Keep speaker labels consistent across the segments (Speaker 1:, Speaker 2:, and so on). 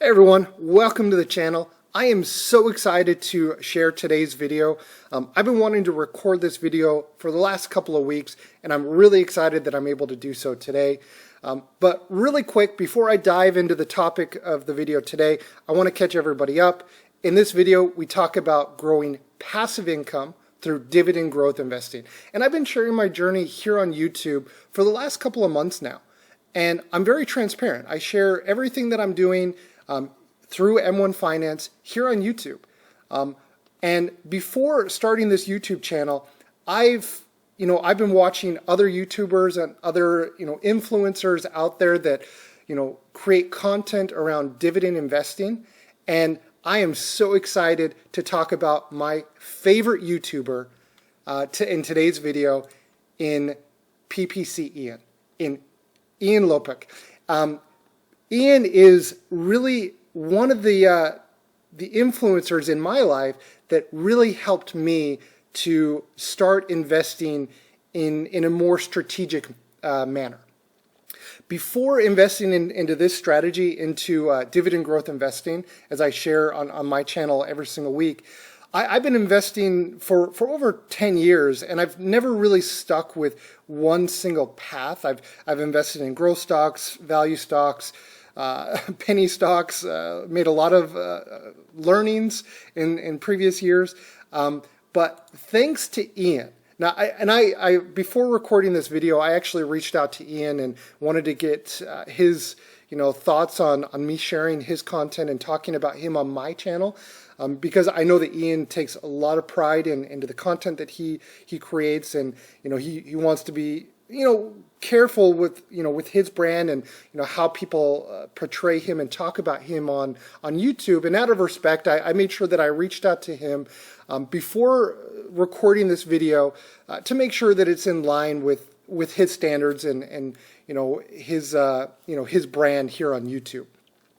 Speaker 1: Hey everyone, welcome to the channel. I am so excited to share today's video. I've been wanting to record this video for the last couple of weeks, and I'm really excited that I'm able to do so today. But really quick, before I dive into the topic of the video today, I want to catch everybody up. In this video, we talk about growing passive income through dividend growth investing. And I've been sharing my journey here on YouTube for the last couple of months now. And I'm very transparent. I share everything that I'm doing through M1 Finance here on YouTube. And before starting this YouTube channel, I've been watching other YouTubers and other influencers out there that create content around dividend investing, and I am so excited to talk about my favorite YouTuber in today's video, in ppcian, in Ian Lopek. Ian is really one of the influencers in my life that really helped me to start investing in a more strategic manner. Before investing into this strategy, into dividend growth investing, as I share on my channel every single week, I've been investing for over 10 years, and I've never really stuck with one single path. I've invested in growth stocks, value stocks, penny stocks, made a lot of learnings in previous years. But thanks to Ian. Now, I before recording this video, I actually reached out to Ian and wanted to get his thoughts on me sharing his content and talking about him on my channel, because I know that Ian takes a lot of pride into the content that he creates, and he wants to be careful with with his brand and how people portray him and talk about him on YouTube. And out of respect, I made sure that I reached out to him before recording this video to make sure that it's in line with his standards and his brand here on YouTube.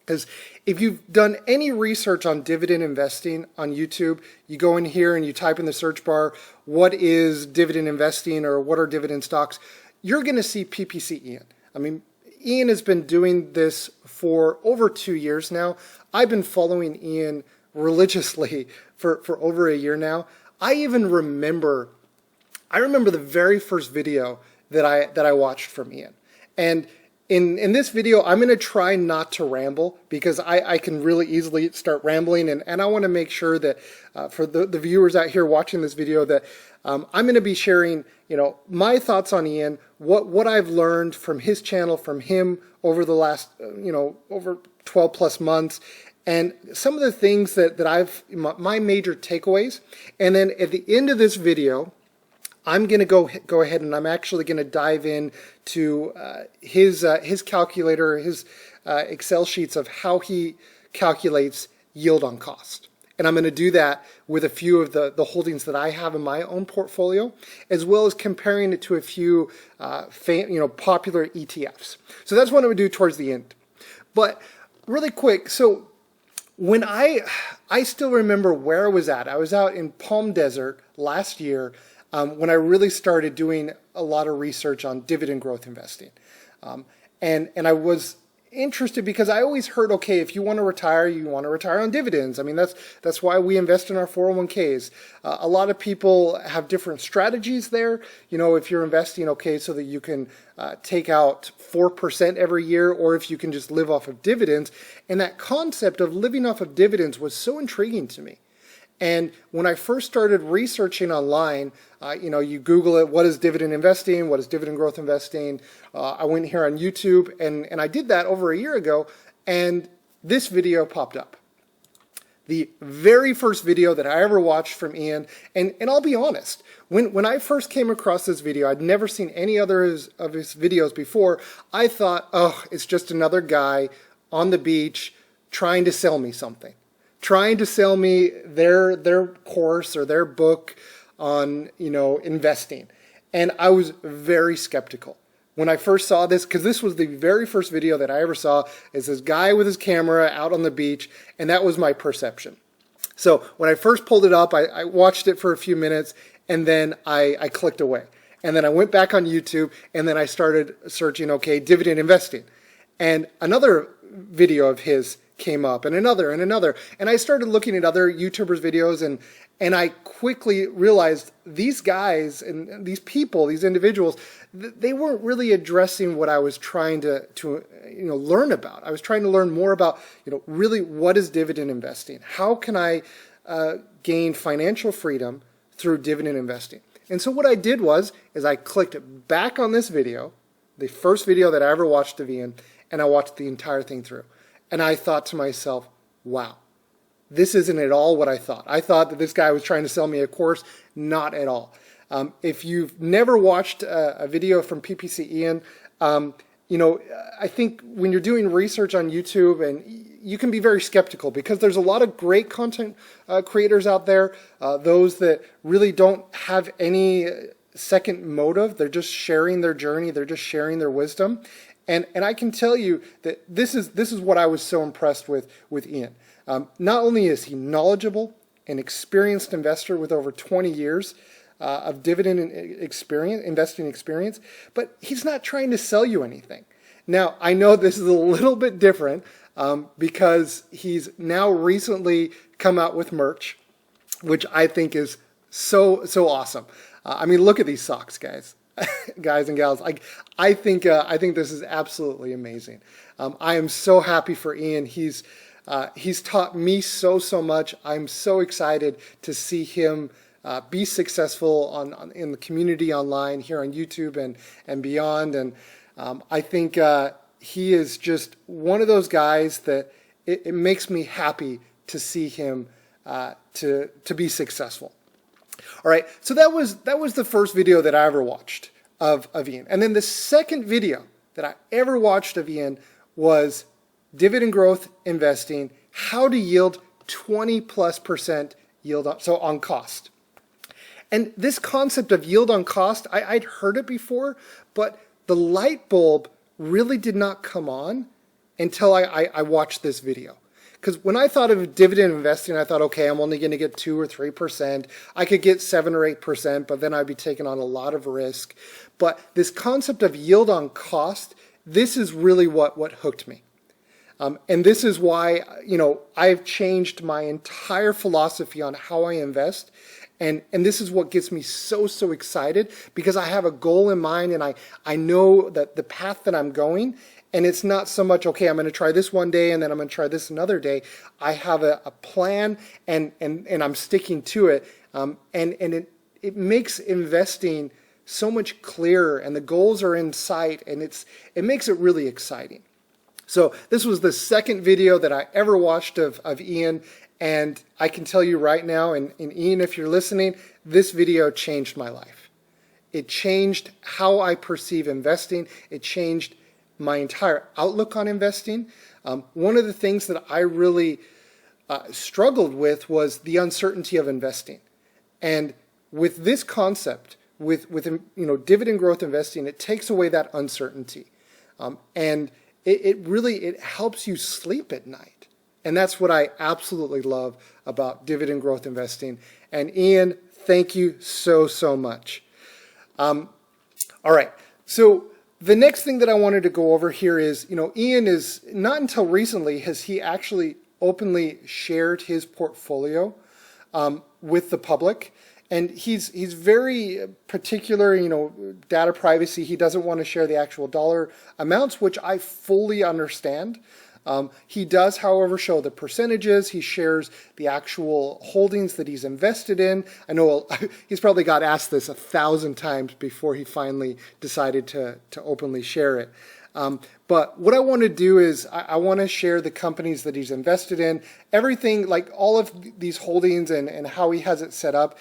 Speaker 1: Because if you've done any research on dividend investing on YouTube, you go in here and you type in the search bar, what is dividend investing or what are dividend stocks, you're going to see ppcian. I mean, Ian has been doing this for over 2 years now. I've been following Ian religiously for over a year now. I remember the very first video that I watched from Ian. And in this video, I'm going to try not to ramble, because I can really easily start rambling, and I want to make sure that for the viewers out here watching this video that I'm going to be sharing my thoughts on Ian, what I've learned from his channel, from him over the last over 12 plus months, and some of the things that I've my major takeaways. And then at the end of this video, I'm going to go ahead and I'm actually going to dive in to his calculator, his Excel sheets of how he calculates yield on cost. And I'm going to do that with a few of the holdings that I have in my own portfolio, as well as comparing it to a few popular ETFs. So that's what I'm going to do towards the end. But really quick, so when I still remember where I was at. I was out in Palm Desert last year, when I really started doing a lot of research on dividend growth investing. And I was interested because I always heard, okay, if you want to retire, you want to retire on dividends. I mean, that's why we invest in our 401ks. A lot of people have different strategies there. If you're investing, okay, so that you can take out 4% every year, or if you can just live off of dividends. And that concept of living off of dividends was so intriguing to me. And when I first started researching online, you Google it, what is dividend investing? What is dividend growth investing? I went here on YouTube, and I did that over a year ago, and this video popped up. The very first video that I ever watched from Ian, and I'll be honest, when I first came across this video, I'd never seen any other of his videos before. I thought, oh, it's just another guy on the beach trying to sell me something. Trying to sell me their course or their book on investing. And I was very skeptical when I first saw this, because this was the very first video that I ever saw, is this guy with his camera out on the beach, and that was my perception. So when I first pulled it up, I watched it for a few minutes, and then I clicked away. And then I went back on YouTube, and then I started searching, okay, dividend investing. And another video of his came up, and another, and I started looking at other YouTubers' videos, and I quickly realized these guys and these people, these individuals, they weren't really addressing what I was trying to learn about. I was trying to learn more about really what is dividend investing. How can I gain financial freedom through dividend investing? And so what I did was I clicked back on this video, the first video that I ever watched of Ian, and I watched the entire thing through. And I thought to myself, wow, this isn't at all what I thought. I thought that this guy was trying to sell me a course. Not at all. If you've never watched a video from ppcian, I think when you're doing research on YouTube, and you can be very skeptical because there's a lot of great content creators out there, those that really don't have any second motive. They're just sharing their journey. They're just sharing their wisdom. And I can tell you that this is what I was so impressed with Ian. Not only is he knowledgeable, an experienced investor with over 20 years of dividend investing experience, but he's not trying to sell you anything. Now, I know this is a little bit different because he's now recently come out with merch, which I think is so awesome. I mean, look at these socks, guys. Guys and gals, I think this is absolutely amazing. I am so happy for Ian. He's taught me so much. I'm so excited to see him be successful in the community online here on YouTube and beyond. And I think he is just one of those guys that it makes me happy to see him to be successful. All right, so that was the first video that I ever watched of Ian. And then the second video that I ever watched of Ian was Dividend Growth Investing, how to yield 20+% yield on cost. And this concept of yield on cost, I'd heard it before, but the light bulb really did not come on until I watched this video. Because when I thought of dividend investing, I thought, okay, I'm only going to get 2 or 3%. I could get 7 or 8%, but then I'd be taking on a lot of risk. But this concept of yield on cost, this is really what hooked me. And this is why, I've changed my entire philosophy on how I invest. And this is what gets me so excited, because I have a goal in mind, and I know that the path that I'm going. And it's not so much, okay, I'm going to try this one day and then I'm going to try this another day. I have a plan and I'm sticking to it. And it makes investing so much clearer, and the goals are in sight, and it makes it really exciting. So this was the second video that I ever watched of Ian. And I can tell you right now, and Ian, if you're listening, this video changed my life. It changed how I perceive investing. It changed my entire outlook on investing. One of the things that I really struggled with was the uncertainty of investing. And with this concept, with dividend growth investing, it takes away that uncertainty. And it helps you sleep at night. And that's what I absolutely love about dividend growth investing. And Ian, thank you so much. All right, so the next thing that I wanted to go over here is, Ian is, not until recently has he actually openly shared his portfolio with the public. And he's very particular, data privacy. He doesn't want to share the actual dollar amounts, which I fully understand. He does, however, show the percentages. He shares the actual holdings that he's invested in. I know he's probably got asked this 1,000 times before he finally decided to openly share it. But what I want to do is I want to share the companies that he's invested in. Everything, like all of these holdings and how he has it set up,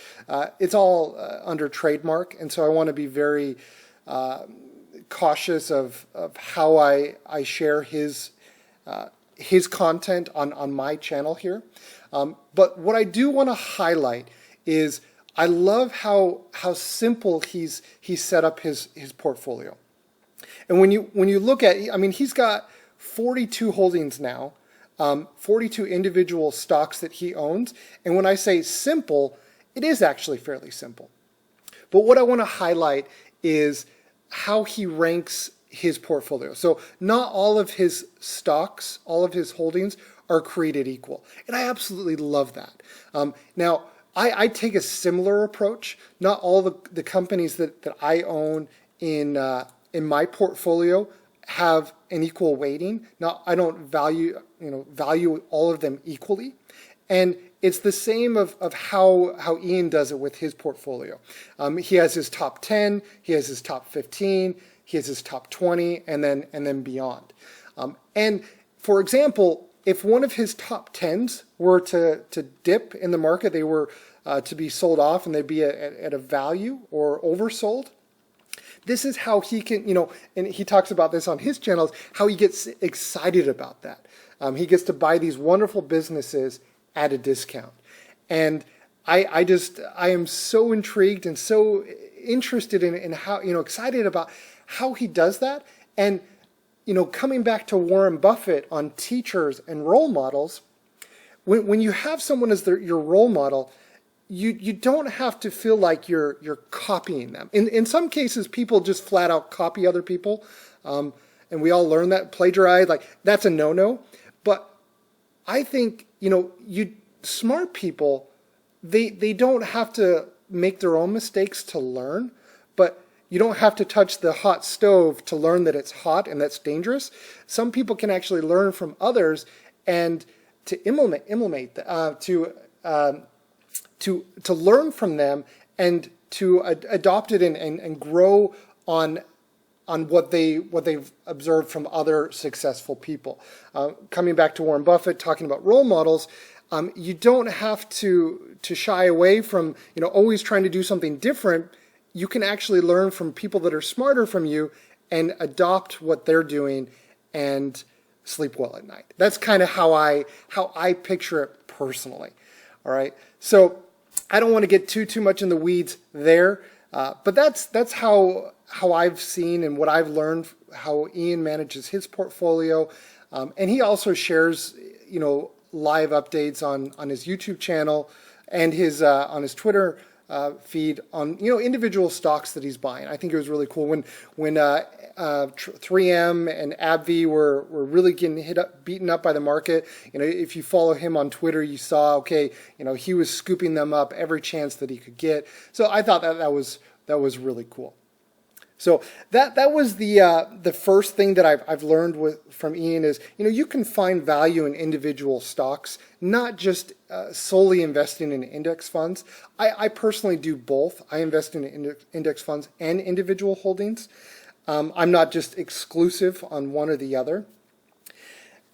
Speaker 1: it's all under trademark. And so I want to be very cautious of how I share his content on my channel here. But what I do want to highlight is I love how simple he's set up his portfolio. And when you look at, he's got 42 holdings now, 42 individual stocks that he owns. And when I say simple, it is actually fairly simple. But what I want to highlight is how he ranks his portfolio. So not all of his stocks, all of his holdings are created equal. And I absolutely love that. Now, I take a similar approach. Not all the companies that I own in my portfolio have an equal weighting. Now, I don't value all of them equally. And it's the same of how Ian does it with his portfolio. He has his top 10, he has his top 15, he has his top 20, and then beyond. And for example, if one of his top 10s were to dip in the market, they were to be sold off and they'd be at a value or oversold, this is how he can, and he talks about this on his channels, how he gets excited about that. He gets to buy these wonderful businesses at a discount. And I am so intrigued and so interested in how, excited about how he does that. And, coming back to Warren Buffett on teachers and role models, when you have someone as your role model, you don't have to feel like you're copying them. In some cases, people just flat out copy other people. And we all learn that, plagiarize, that's a no-no. But I think, smart people, they don't have to make their own mistakes to learn, but you don't have to touch the hot stove to learn that it's hot and that's dangerous. Some people can actually learn from others and to to learn from them and to adopt it and grow on what they've observed from other successful people. Coming back to Warren Buffett, talking about role models, you don't have to shy away from always trying to do something different. You can actually learn from people that are smarter from you and adopt what they're doing and sleep well at night. That's kind of how I picture it personally. All right, so I don't want to get too much in the weeds there, but that's how I've seen and what I've learned how Ian manages his portfolio, and he also shares live updates on his YouTube channel and his on his Twitter feed on individual stocks that he's buying. I think it was really cool when 3M and AbbVie were really getting beaten up by the market. If you follow him on Twitter, you saw he was scooping them up every chance that he could get. So I thought that was really cool. So that was the first thing that I've learned from Ian is you can find value in individual stocks, not just solely investing in index funds. I personally do both. I invest in index funds and individual holdings. I'm not just exclusive on one or the other.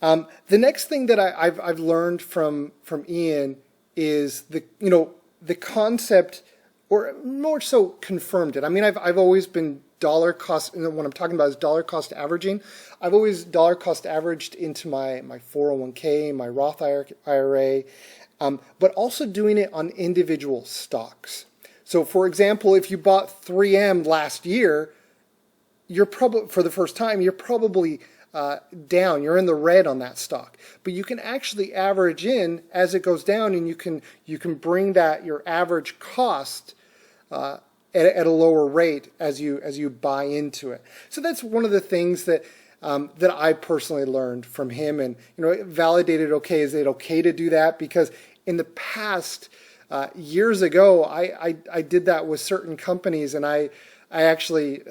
Speaker 1: The next thing that I've learned from Ian is the concept, or more so confirmed it. I mean, I've always been dollar cost, and what I'm talking about is dollar cost averaging. I've always dollar cost averaged into my 401k, my Roth IRA, but also doing it on individual stocks. So for example, if you bought 3M last year, you're probably, for the first time, you're probably down. You're in the red on that stock. But you can actually average in as it goes down, and you can bring your average cost at a lower rate as you buy into it. So that's one of the things that I personally learned from him, and it validated. Okay, is it okay to do that? Because in the past, years ago, I did that with certain companies, and I actually,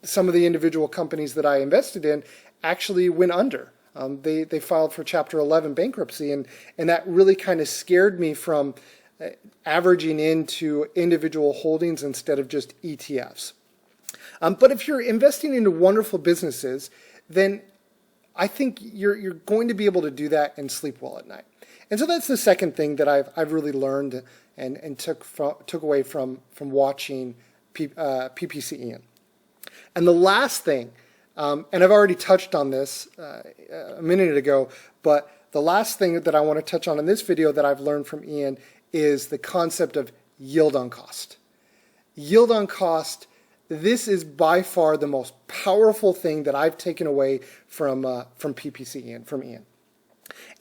Speaker 1: some of the individual companies that I invested in actually went under. They filed for Chapter 11 bankruptcy, and that really kind of scared me from averaging into individual holdings instead of just ETFs. But if you're investing into wonderful businesses, then I think you're going to be able to do that and sleep well at night. And so that's the second thing that I've really learned and took away from watching ppcian. And the last thing, and I've already touched on this a minute ago, but the last thing that I want to touch on in this video that I've learned from Ian is the concept of yield on cost. Yield on cost, this is by far the most powerful thing that I've taken away from ppcian, from Ian,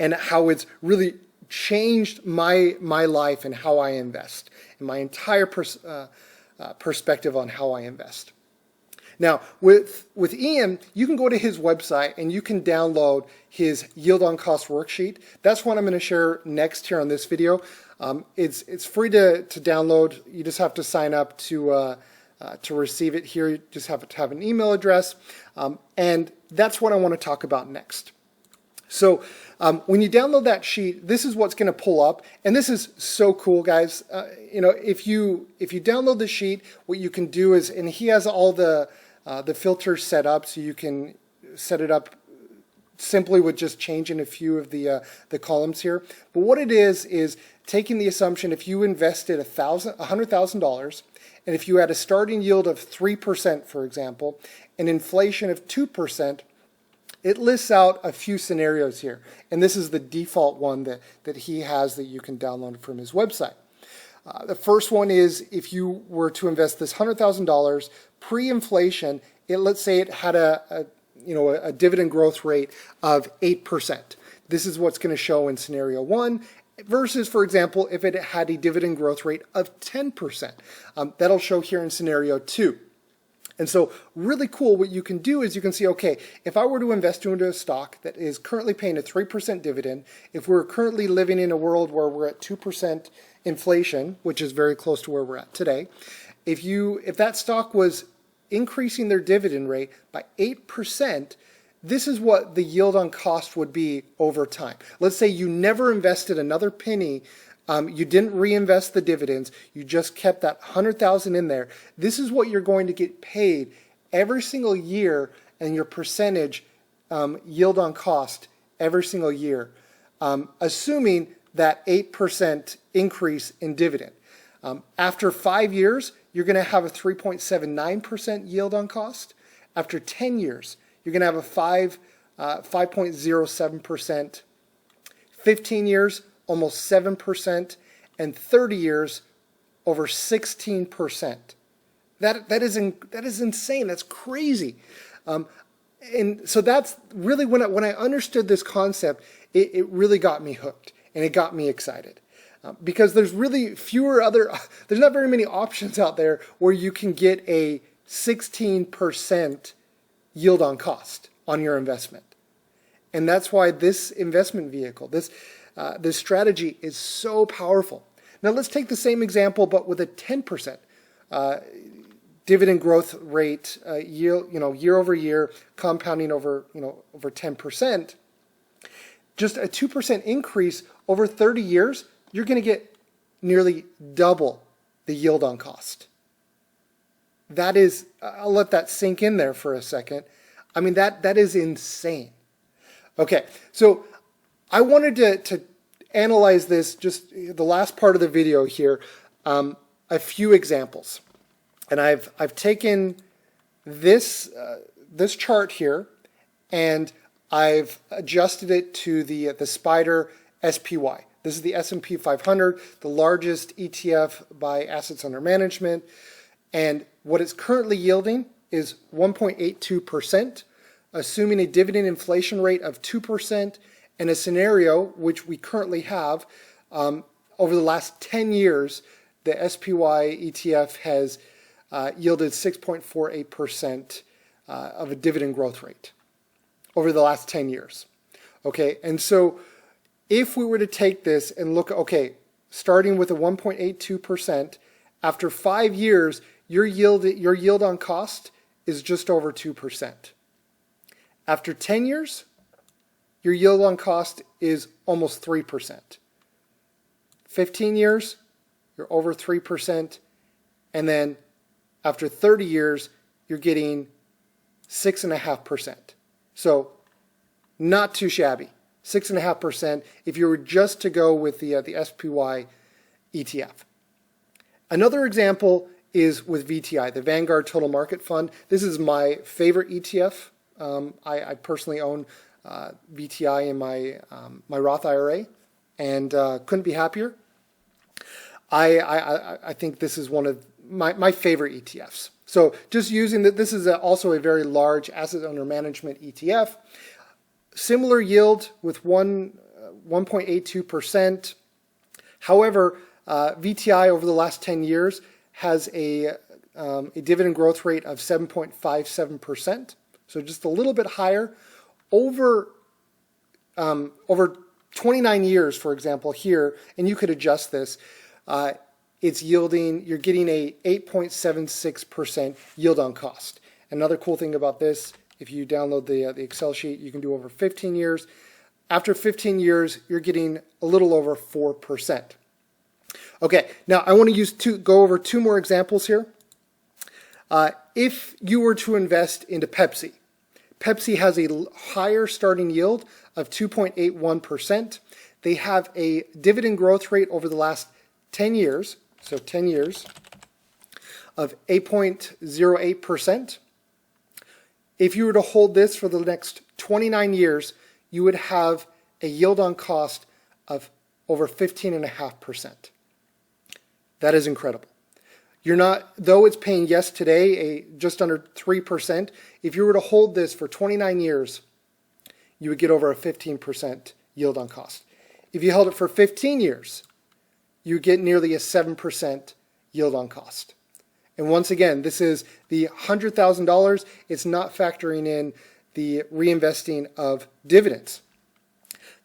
Speaker 1: and how it's really changed my life and how I invest, and my entire perspective on how I invest. Now, with Ian, you can go to his website and you can download his yield on cost worksheet. That's what I'm going to share next here on this video. It's free to download. You just have to sign up to receive it here. You just have to have an email address. And that's what I want to talk about next. So when you download that sheet, this is what's going to pull up, and this is so cool, guys. If you download the sheet, what you can do is, and he has all the filters set up, so you can set it up simply with just changing a few of the columns here. But what it is taking the assumption if you invested $100,000, and if you had a starting yield of 3%, for example, and inflation of 2%. It lists out a few scenarios here, and this is the default one that he has that you can download from his website. The first one is if you were to invest this $100,000 pre-inflation, let's say it had a dividend growth rate of 8%. This is what's going to show in scenario 1 versus, for example, if it had a dividend growth rate of 10%. That'll show here in scenario 2. And so really cool, what you can do is you can see, okay, if I were to invest into a stock that is currently paying a 3% dividend, if we're currently living in a world where we're at 2% inflation, which is very close to where we're at today, if that stock was increasing their dividend rate by 8%, this is what the yield on cost would be over time. Let's say you never invested another penny. You didn't reinvest the dividends. You just kept that $100,000 in there. This is what you're going to get paid every single year, and your percentage yield on cost every single year, assuming that 8% increase in dividend. After 5 years, you're going to have a 3.79% yield on cost. After 10 years, you're going to have a 5.07%. 15 years, almost 7%, and 30 years, over 16%. That is insane. That's crazy. And so that's really when I understood this concept, it really got me hooked, and it got me excited. Because there's really there's not very many options out there where you can get a 16% yield on cost on your investment. And that's why this investment vehicle, this strategy is so powerful. Now let's take the same example, but with a 10% dividend growth rate, year over year, compounding over 10%. Just a 2% increase over 30 years, you're going to get nearly double the yield on cost. That is, I'll let that sink in there for a second. I mean, that is insane. Okay, so I wanted to analyze this, just the last part of the video here, a few examples. And I've taken this chart here, and I've adjusted it to the SPDR SPY. This is the S&P 500, the largest ETF by assets under management. And what it's currently yielding is 1.82%, assuming a dividend inflation rate of 2%, and a scenario which we currently have over the last 10 years, the SPY ETF has yielded 6.48% of a dividend growth rate over the last 10 years. Okay, and so if we were to take this and look, okay, starting with a 1.82%, after 5 years, your yield on cost is just over 2%. After 10 years, your yield on cost is almost 3%. 15 years, you're over 3%. And then after 30 years, you're getting 6.5%. So not too shabby. 6.5% if you were just to go with the SPY ETF. Another example is with VTI, the Vanguard Total Market Fund. This is my favorite ETF. I personally own VTI in my Roth IRA, and couldn't be happier. I think this is one of my favorite ETFs. So just using that, this is also a very large asset under management ETF. Similar yield with 1.82%. However, VTI over the last 10 years has a a dividend growth rate of 7.57%, so just a little bit higher. Over 29 years, for example, here, and you could adjust this, it's yielding, you're getting a 8.76% yield on cost. Another cool thing about this, if you download the Excel sheet, you can do over 15 years. After 15 years, you're getting a little over 4%. Okay, now I want to go over two more examples here. If you were to invest into Pepsi, Pepsi has a higher starting yield of 2.81%. They have a dividend growth rate over the last 10 years, so 10 years, of 8.08%. If you were to hold this for the next 29 years, you would have a yield on cost of over 15.5%. That is incredible. You're not, though it's paying yes today, just under 3%, if you were to hold this for 29 years, you would get over a 15% yield on cost. If you held it for 15 years, you get nearly a 7% yield on cost. And once again, this is the $100,000. It's not factoring in the reinvesting of dividends.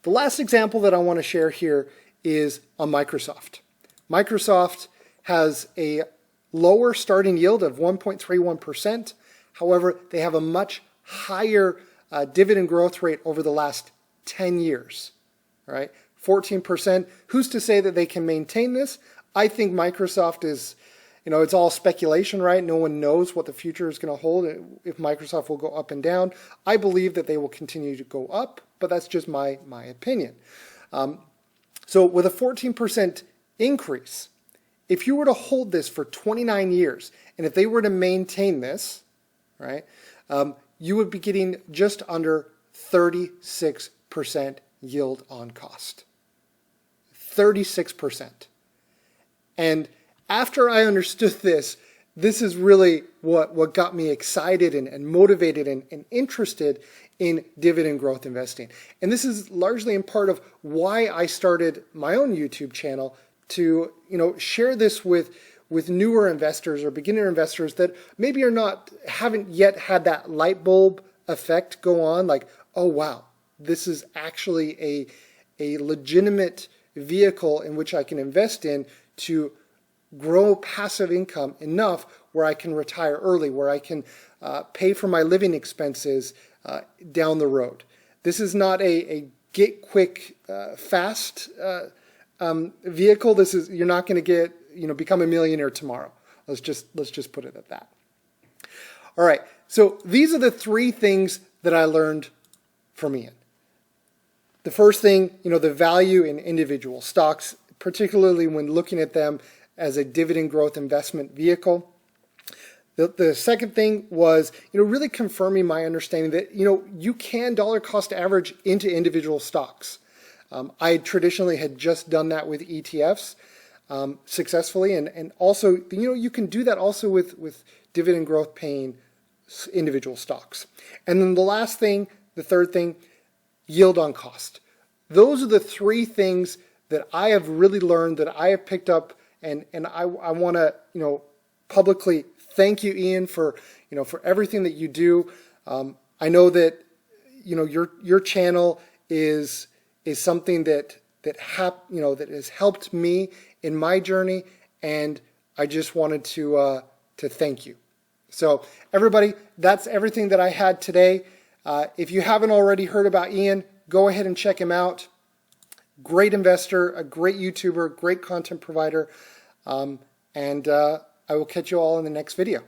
Speaker 1: The last example that I want to share here is on Microsoft. Microsoft has a lower starting yield of 1.31%. However, they have a much higher dividend growth rate over the last 10 years, right? 14%. Who's to say that they can maintain this? I think Microsoft is, it's all speculation, right? No one knows what the future is going to hold, if Microsoft will go up and down. I believe that they will continue to go up, but that's just my opinion. So with a 14% increase, if you were to hold this for 29 years, and if they were to maintain this, right, you would be getting just under 36% yield on cost. 36%. And after I understood this, this is really what got me excited and motivated and interested in dividend growth investing. And this is largely in part of why I started my own YouTube channel to share this with newer investors or beginner investors that maybe haven't yet had that light bulb effect go on, like, oh wow, this is actually a legitimate vehicle in which I can invest in to grow passive income enough where I can retire early, where I can pay for my living expenses down the road. This is not a get quick fast vehicle. You're not going to become a millionaire tomorrow. Let's just put it at that. All right. So these are the three things that I learned from Ian. The first thing, the value in individual stocks, particularly when looking at them as a dividend growth investment vehicle. The second thing was, really confirming my understanding that, you can dollar cost average into individual stocks. I traditionally had just done that with ETFs successfully, and also, you can do that also with dividend growth paying individual stocks. And then the third thing, yield on cost. Those are the three things that I have really learned, that I have picked up, and I want to publicly thank you, Ian, for everything that you do. I know that your channel is something that has helped me in my journey, and I just wanted to thank you. So everybody, that's everything that I had today. If you haven't already heard about Ian, go ahead and check him out. Great investor, a great YouTuber, great content provider, and I will catch you all in the next video.